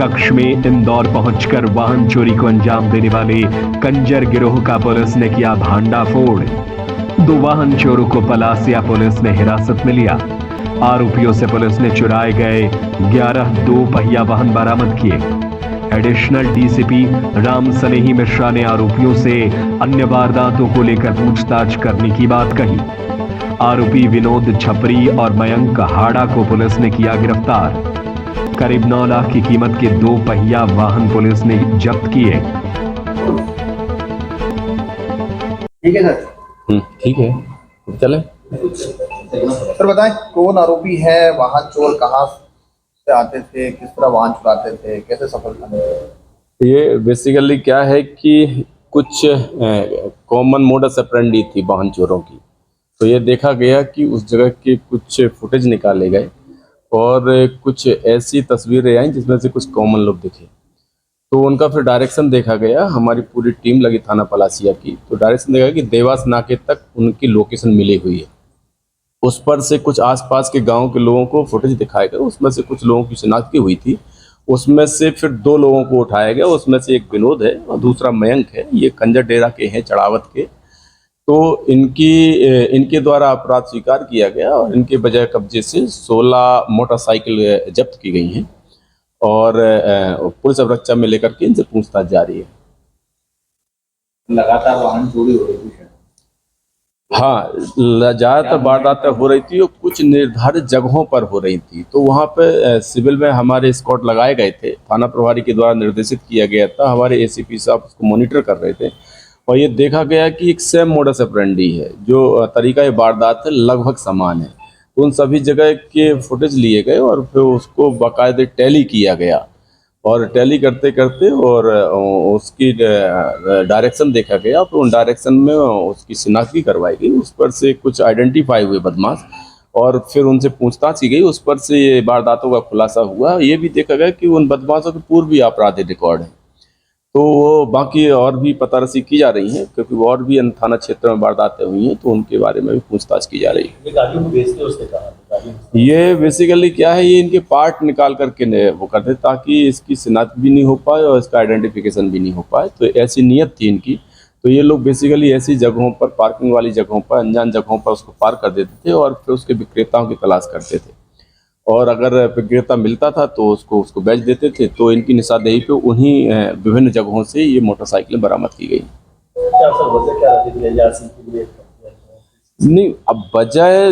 कक्ष में इंदौर पहुंचकर वाहन चोरी को अंजाम देने वाले कंजर गिरोह का पुलिस ने किया भांडाफोड़। 2 वाहन चोरों को पलासिया पुलिस ने हिरासत में लिया। आरोपियों से पुलिस ने चुराए गए 11 2 पहिया वाहन बरामद किए। एडिशनल डीसीपी राम सनेही मिश्रा ने आरोपियों से अन्य वारदातों को लेकर पूछताछ करने की बात कही। आरोपी विनोद छपरी और मयंक हाड़ा को पुलिस ने किया गिरफ्तार। करीब 9 लाख की कीमत के 2 पहिया वाहन पुलिस ने जब्त किए। ठीक है सर। ठीक है, चले। सर बताएं कौन आरोपी है, वाहन चोर कहाँ से आते थे, किस तरह वाहन चुराते थे, कैसे सफल बने? ये बेसिकली क्या है कि कुछ कॉमन मोडस ऑपरेंडी थी वाहन चोरों की। तो ये देखा गया कि उस जगह के कुछ फुटेज निकाले गए और कुछ ऐसी तस्वीरें आई जिसमें से कुछ कॉमन लोग दिखे। तो उनका फिर डायरेक्शन देखा गया, हमारी पूरी टीम लगी थाना पलासिया की। तो डायरेक्शन देखा कि देवास नाके तक उनकी लोकेशन मिली हुई है। उस पर से कुछ आसपास के गांव के लोगों को फुटेज दिखाया गया, उसमें से कुछ लोगों की शिनाख्त हुई थी। उसमें से फिर 2 लोगों को उठाया गया, उसमें से एक विनोद है और दूसरा मयंक है। ये कंजर डेरा के हैं, चढ़ावत के। तो इनके द्वारा अपराध स्वीकार किया गया और इनके बजाय कब्जे से 16 मोटरसाइकिल जब्त की गई हैं और पुलिस अवरक्षा में लेकर के इनसे पूछताछ जारी है। लगातार वाहन चोरी हो रही है। हाँ, ज़्यादातर वारदातें हो रही थी और कुछ निर्धारित जगहों पर हो रही थी। तो वहाँ पे सिविल में हमारे स्क्वाड लगाए गए थे, थाना प्रभारी के द्वारा निर्देशित किया गया था। हमारे एसीपी साहब उसको मॉनिटर कर रहे थे और ये देखा गया कि एक सेम मोडस ऑपरेंडी है, जो तरीका वारदात है लगभग समान है। तो उन सभी जगह के फुटेज लिए गए और फिर उसको बाकायदे टैली किया गया और टैली करते करते और उसकी डायरेक्शन देखा गया। तो उन डायरेक्शन में उसकी शिनाख्त भी करवाई गई। उस पर से कुछ आइडेंटिफाई हुए बदमाश और फिर उनसे पूछताछ की गई। उस पर से ये वारदातों का खुलासा हुआ। ये भी देखा गया कि उन बदमाशों के पूर्व भी आपराधिक रिकॉर्ड है। तो वो बाकी और भी पतारसी की जा रही है, क्योंकि और भी अन्य थाना क्षेत्र में वारदातें हुई हैं, तो उनके बारे में भी पूछताछ की जा रही है। ये गाड़ियों को बेचते उसके कारण ये बेसिकली क्या है, ये इनके पार्ट निकाल करके वो करते ताकि इसकी शिनाख्त भी नहीं हो पाए और इसका आइडेंटिफिकेशन भी नहीं हो पाए। तो ऐसी नीयत थी इनकी। तो ये लोग बेसिकली ऐसी जगहों पर, पार्किंग वाली जगहों पर, अनजान जगहों पर उसको पार्क कर देते थे और फिर उसके विक्रेताओं की तलाश करते थे और अगर विक्रेता मिलता था तो उसको बेच देते थे। तो इनकी निशानदेही पे उन्हीं विभिन्न जगहों से ये मोटरसाइकिलें बरामद की गई। क्या सर वजह क्या रहती थी? नहीं, अब वजह